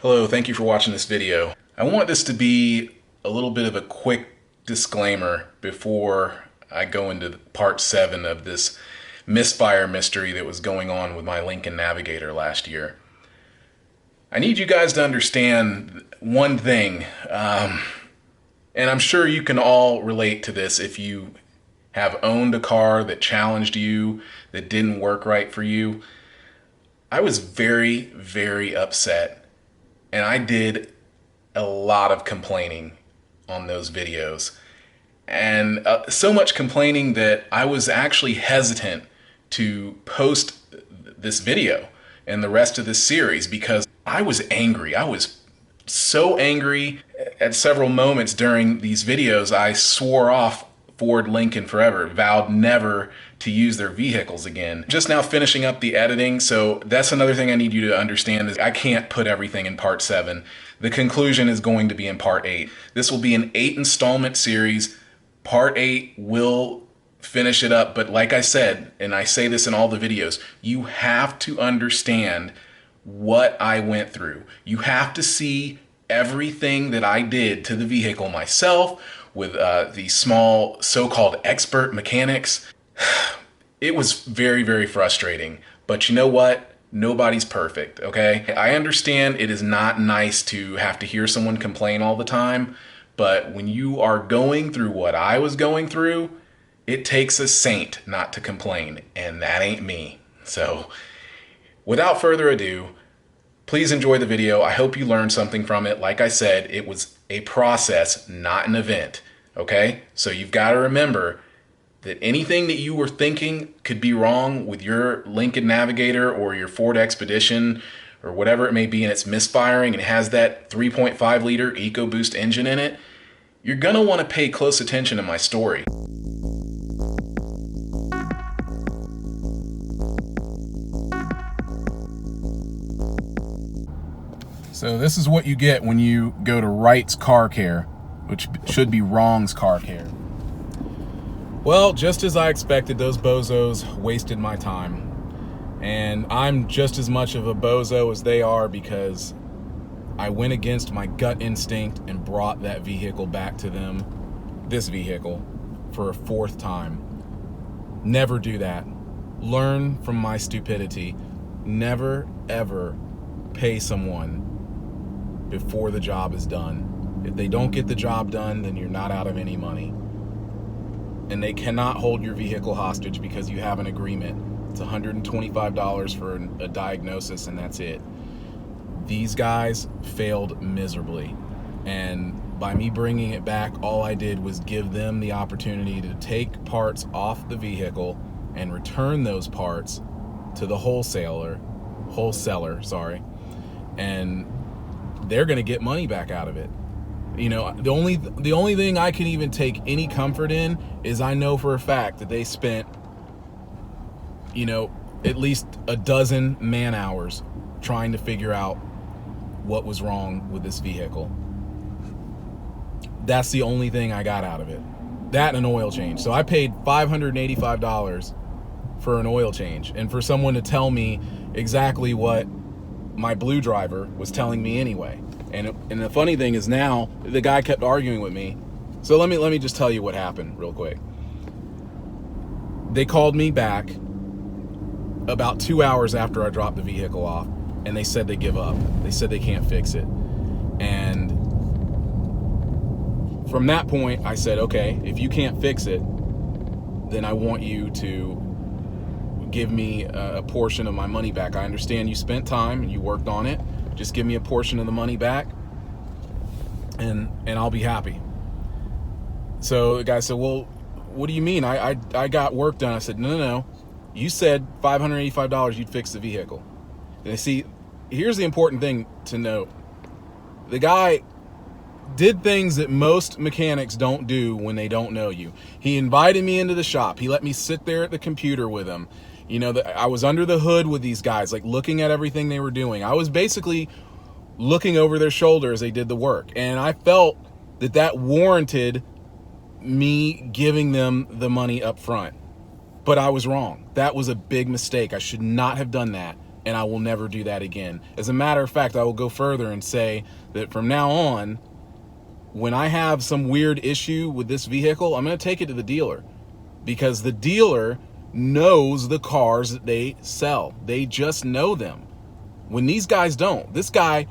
Hello, thank you for watching this video. I want this to be a little bit of a quick disclaimer before I go into part 7 of this Misfire mystery that was going on with my Lincoln Navigator last year. I need you guys to understand one thing, and I'm sure you can all relate to this if you have owned a car that challenged you, that didn't work right for you. I was very, very upset, and I did a lot of complaining on those videos. And so much complaining that I was actually hesitant to post this video and the rest of this series because I was angry. I was so angry at several moments during these videos. I swore off Ford Lincoln forever, vowed never to use their vehicles again. Just now finishing up the editing, so that's another thing I need you to understand is I can't put everything in part 7. The conclusion is going to be in part 8. This will be an 8 installment series. Part 8 will finish it up, but like I said, and I say this in all the videos, you have to understand what I went through. You have to see everything that I did to the vehicle myself with the small so-called expert mechanics. It was very, very frustrating, but you know what? Nobody's perfect, okay? I understand it is not nice to have to hear someone complain all the time, but when you are going through what I was going through, it takes a saint not to complain, and that ain't me. So, without further ado, please enjoy the video. I hope you learned something from it. Like I said, it was a process, not an event, okay? So you've got to remember that anything that you were thinking could be wrong with your Lincoln Navigator or your Ford Expedition or whatever it may be, and it's misfiring and it has that 3.5 liter EcoBoost engine in it, you're going to want to pay close attention to my story. So this is what you get when you go to Wrights Car Care, which should be Wrong's Car Care. Well, just as I expected, those bozos wasted my time. And I'm just as much of a bozo as they are because I went against my gut instinct and brought that vehicle back to them, this vehicle, for a 4th time. Never do that. Learn from my stupidity. Never, ever pay someone before the job is done. If they don't get the job done, then you're not out of any money. And they cannot hold your vehicle hostage because you have an agreement. It's $125 for a diagnosis, and that's it. These guys failed miserably. And by me bringing it back, all I did was give them the opportunity to take parts off the vehicle and return those parts to the wholesaler, and they're going to get money back out of it. You know, the only thing I can even take any comfort in is I know for a fact that they spent, you know, at least a dozen man hours trying to figure out what was wrong with this vehicle. That's the only thing I got out of it. That and an oil change. So I paid $585 for an oil change, and for someone to tell me exactly what my blue driver was telling me anyway. And the funny thing is now the guy kept arguing with me. So let me just tell you what happened real quick. They called me back about 2 hours after I dropped the vehicle off, and they said they give up. They said they can't fix it. And from that point, I said, okay, if you can't fix it, then I want you to give me a portion of my money back. I understand you spent time and you worked on it. Just give me a portion of the money back, and I'll be happy. So the guy said, well, what do you mean? I got work done. I said, no. You said $585 you'd fix the vehicle. And see, here's the important thing to note. The guy did things that most mechanics don't do when they don't know you. He invited me into the shop. He let me sit there at the computer with him. You know, I was under the hood with these guys, like looking at everything they were doing. I was basically looking over their shoulder as they did the work. And I felt that warranted me giving them the money up front. But I was wrong. That was a big mistake. I should not have done that. and I will never do that again. As a matter of fact, I will go further and say that from now on, when I have some weird issue with this vehicle, I'm going to take it to the dealer, because the dealer knows the cars that they sell. They just know them. When these guys don't. This guy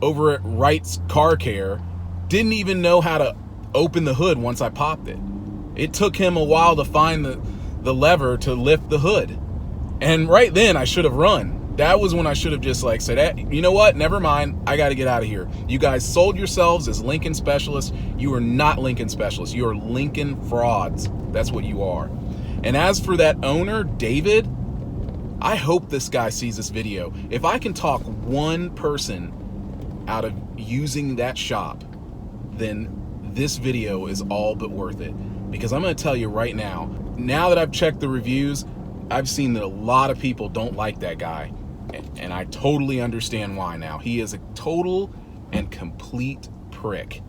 over at Wrights Car Care didn't even know how to open the hood once I popped it. It took him a while to find the lever to lift the hood. And right then I should have run. That was when I should have just like said, you know what? Never mind. I got to get out of here. You guys sold yourselves as Lincoln specialists. You are not Lincoln specialists. You are Lincoln frauds. That's what you are. And as for that owner, David, I hope this guy sees this video. If I can talk one person out of using that shop, then this video is all but worth it. Because I'm going to tell you right now that I've checked the reviews, I've seen that a lot of people don't like that guy. And I totally understand why now. He is a total and complete prick.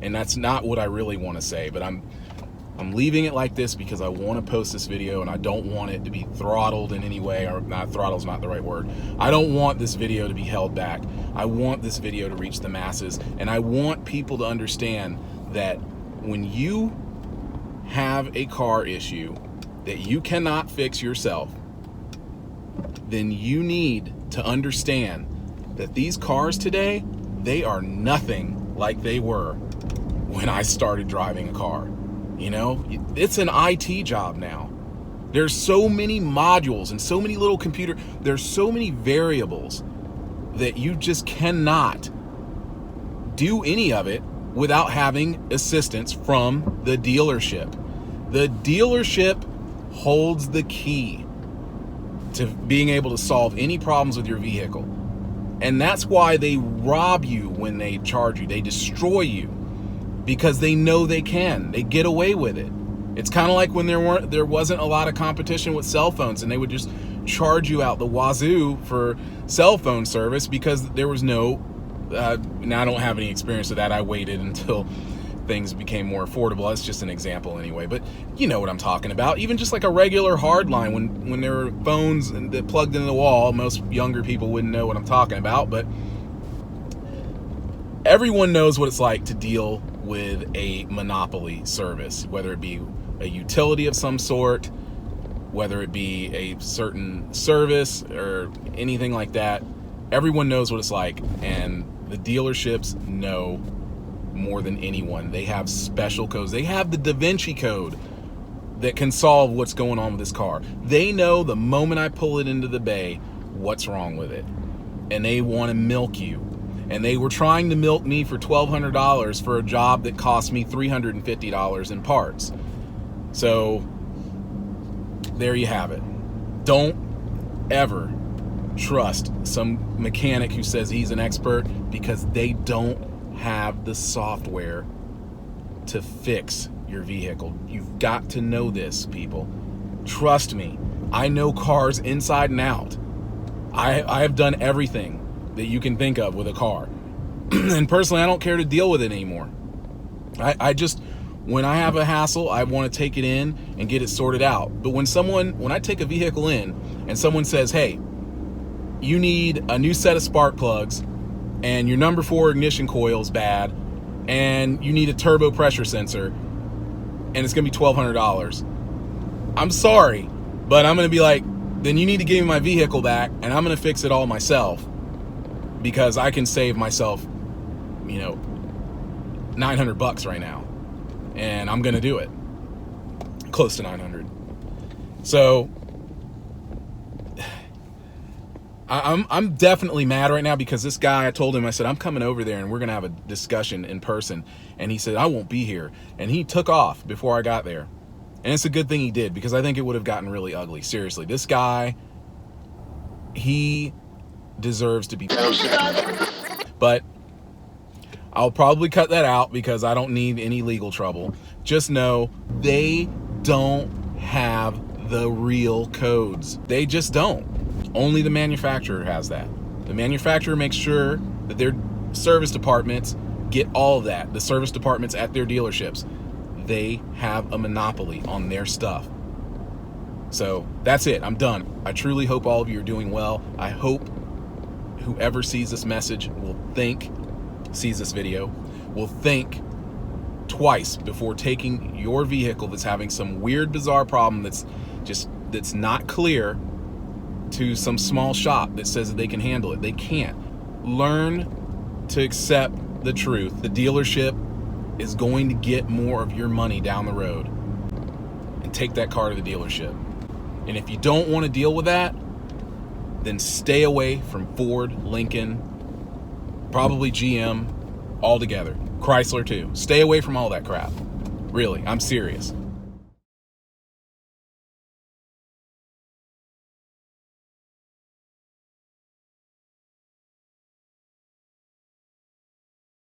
And that's not what I really want to say, but I'm leaving it like this because I want to post this video and I don't want it to be throttled in any way, or not, throttle's not the right word. I don't want this video to be held back. I want this video to reach the masses, and I want people to understand that when you have a car issue that you cannot fix yourself, then you need to understand that these cars today, they are nothing like they were when I started driving a car. You know, it's an IT job now. There's so many modules and so many little there's so many variables that you just cannot do any of it without having assistance from the dealership. The dealership holds the key to being able to solve any problems with your vehicle. And that's why they rob you when they charge you. They destroy you because they know they can. They get away with it. It's kind of like when there wasn't a lot of competition with cell phones, and they would just charge you out the wazoo for cell phone service because there was no, now I don't have any experience with that. I waited until things became more affordable. That's just an example anyway, but you know what I'm talking about. Even just like a regular hard line, when there were phones that plugged into the wall, most younger people wouldn't know what I'm talking about, but everyone knows what it's like to deal with a monopoly service, whether it be a utility of some sort, whether it be a certain service or anything like that. Everyone knows what it's like, and the dealerships know more than anyone. They have special codes. They have the Da Vinci Code that can solve what's going on with this car. They know the moment I pull it into the bay what's wrong with it, and they want to milk you. And they were trying to milk me for $1,200 for a job that cost me $350 in parts. So there you have it. Don't ever trust some mechanic who says he's an expert, because they don't have the software to fix your vehicle. You've got to know this, people. Trust me. I know cars inside and out. I have done everything that you can think of with a car. And personally, I don't care to deal with it anymore. I just, when I have a hassle, I want to take it in and get it sorted out. But when I take a vehicle in and someone says, hey, you need a new set of spark plugs, and your number 4 ignition coil is bad, and you need a turbo pressure sensor, and it's going to be $1,200. I'm sorry, but I'm going to be like, then you need to give me my vehicle back, and I'm going to fix it all myself, because I can save myself, you know, $900 right now, and I'm going to do it. Close to 900. So I'm definitely mad right now, because this guy, I told him, I said, I'm coming over there and we're going to have a discussion in person. And he said, I won't be here. And he took off before I got there. And it's a good thing he did, because I think it would have gotten really ugly. Seriously, this guy, he deserves to be punished. But I'll probably cut that out because I don't need any legal trouble. Just know they don't have the real codes. They just don't. Only the manufacturer has that. The manufacturer makes sure that their service departments get all of that. The service departments at their dealerships, they have a monopoly on their stuff. So that's it. I'm done. I truly hope all of you are doing well. I hope whoever sees this message sees this video, will think twice before taking your vehicle that's having some weird, bizarre problem that's not clear to some small shop that says that they can handle it. They can't. Learn to accept the truth. The dealership is going to get more of your money down the road, and take that car to the dealership. And if you don't want to deal with that, then stay away from Ford, Lincoln, probably GM altogether. Chrysler too. Stay away from all that crap. Really, I'm serious.